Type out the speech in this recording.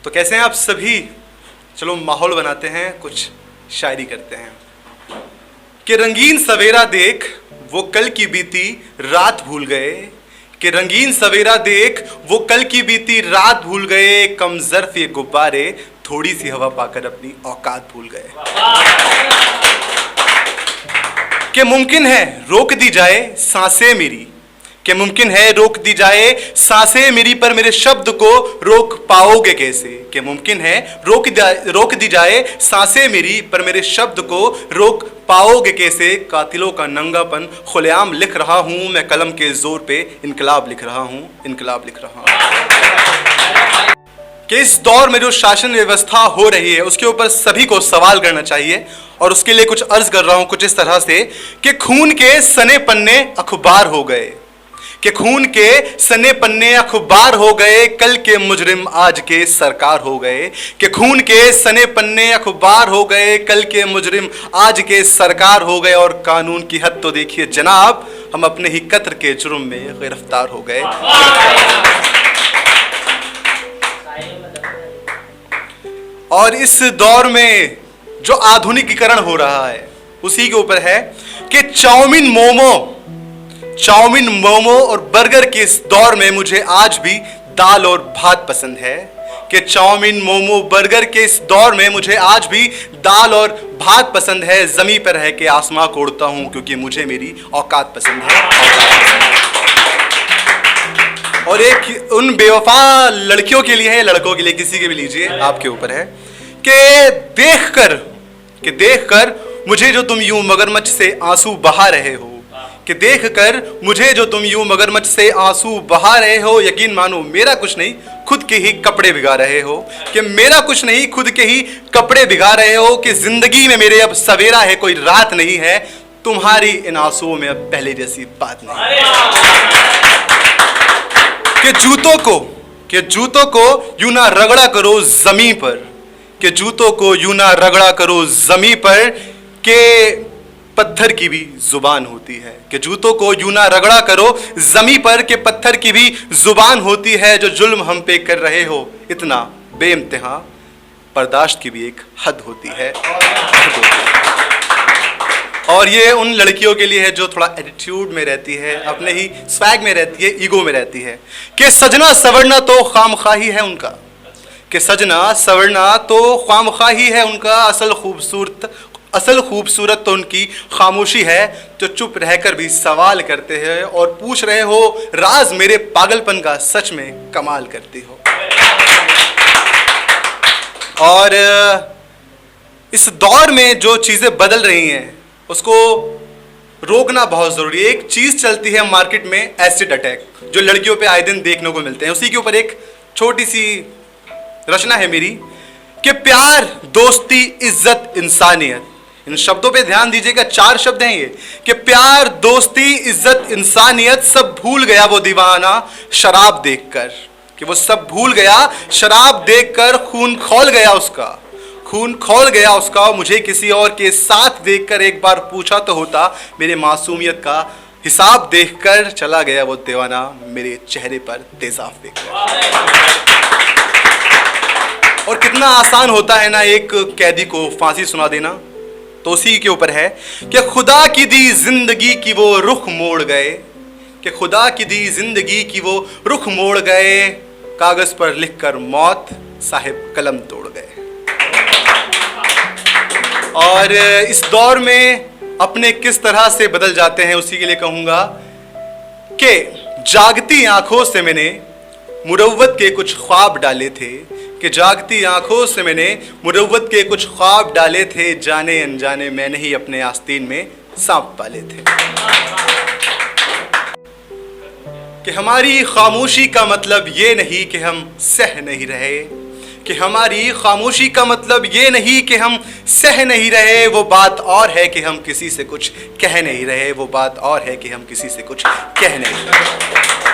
तो कैसे हैं आप सभी? चलो माहौल बनाते हैं, कुछ शायरी करते हैं। कि रंगीन सवेरा देख वो कल की बीती रात भूल गए, कि रंगीन सवेरा देख वो कल की बीती रात भूल गए, कम ज़र्फ ये गुब्बारे थोड़ी सी हवा पाकर अपनी औकात भूल गए। कि मुमकिन है रोक दी जाए सांसें मेरी, कि मुमकिन है रोक दी जाए सांसें मेरी, पर मेरे शब्द को रोक पाओगे कैसे? कि मुमकिन है रोक दी जाए सांसें मेरी, पर मेरे शब्द को रोक पाओगे कैसे? कातिलों का नंगापन खुलेआम लिख रहा हूं मैं, कलम के जोर पे इनकलाब लिख रहा हूं, इनकलाब लिख रहा हूं। कि इस दौर में जो शासन व्यवस्था हो रही है उसके ऊपर सभी को सवाल करना चाहिए, और उसके लिए कुछ अर्ज कर रहा हूं कुछ इस तरह से कि खून के सने पन्ने अखबार हो गए, कि खून के सने पन्ने अखबार हो गए, कल के मुजरिम आज के सरकार हो गए, कि खून के सने पन्ने अखबार हो गए, कल के मुजरिम आज के सरकार हो गए, और कानून की हद तो देखिए जनाब, हम अपने ही कत्ल के जुर्म में गिरफ्तार हो गए। और इस दौर में जो आधुनिकीकरण हो रहा है उसी के ऊपर है कि चाउमीन मोमो और बर्गर के इस दौर में मुझे आज भी दाल और भात पसंद है, कि चाउमीन मोमो बर्गर के इस दौर में मुझे आज भी दाल और भात पसंद है, जमीन पर रह के आसमां को उड़ता हूं क्योंकि मुझे मेरी औकात पसंद है। और एक उन बेवफा लड़कियों के लिए है, लड़कों के लिए, किसी के भी लीजिए, आपके ऊपर है, कि देखकर मुझे जो तुम यूं मगरमच्छ से आंसू बहा रहे हो, कि देखकर मुझे जो तुम यूं मगरमच्छ से आंसू बहा रहे हो, यकीन मानो मेरा कुछ नहीं खुद के ही कपड़े भिगा रहे हो, कि मेरा कुछ नहीं खुद के ही कपड़े भिगा रहे हो, कि जिंदगी में मेरे अब सवेरा है कोई रात नहीं है, तुम्हारी इन आंसुओं में अब पहले जैसी बात नहीं। कि जूतों को यूं ना रगड़ा करो जमीन पर, कि जूतों को यूं ना रगड़ा करो जमीन पर, के पत्थर की भी जुबान होती है, कि जूतों को यूं ना रगड़ा करो जमीन पर, के पत्थर की भी जुबान होती है, जो जुल्म हम पे कर रहे हो इतना बेइंतहा, बर्दाश्त की भी एक हद होती है। और ये उन लड़कियों के लिए है जो थोड़ा एटीट्यूड में रहती है, अपने ही स्वैग में रहती है, ईगो में रहती है, कि सजना सवरना तो खामखाही है उनका, कि सजना सवरना तो खामखाही है उनका, असल खूबसूरत तो उनकी खामोशी है, जो चुप रहकर भी सवाल करते हैं और पूछ रहे हो राज मेरे पागलपन का, सच में कमाल करती हो। और इस दौर में जो चीज़ें बदल रही हैं उसको रोकना बहुत ज़रूरी है। एक चीज़ चलती है मार्केट में, एसिड अटैक, जो लड़कियों पे आए दिन देखने को मिलते हैं, उसी के ऊपर एक छोटी सी रचना है मेरी, कि प्यार, दोस्ती, इज्जत, इंसानियत। इन शब्दों पे ध्यान दीजिएगा, 4 शब्द हैं ये, कि प्यार, दोस्ती, इज्जत, इंसानियत, सब भूल गया वो दीवाना शराब देखकर, कि वो सब भूल गया शराब देखकर, खून खौल गया उसका, मुझे किसी और के साथ देखकर एक बार पूछा तो होता, मेरे मासूमियत का हिसाब देखकर, चला गया वो दीवाना मेरे चेहरे पर तेजाब देखकर। और कितना आसान होता है ना एक कैदी को फांसी सुना देना, तो उसी के ऊपर है कि खुदा की दी जिंदगी की वो रुख मोड़ गए, कि खुदा की दी जिंदगी की वो रुख मोड़ गए, कागज पर लिखकर मौत साहिब कलम तोड़ गए। और इस दौर में अपने किस तरह से बदल जाते हैं उसी के लिए कहूंगा कि जागती आंखों से मैंने मुरव्वत के कुछ ख्वाब डाले थे, कि जागती आंखों से मैंने मुरव्वत के कुछ ख्वाब डाले थे, जाने अनजाने मैंने ही अपने आस्तीन में सांप पाले थे। कि हमारी खामोशी का मतलब ये नहीं कि हम सह नहीं रहे, कि हमारी खामोशी का मतलब ये नहीं कि हम सह नहीं रहे, वो बात और है कि हम किसी से कुछ कह नहीं रहे, वो बात और है कि हम किसी से कुछ कह नहीं रहे।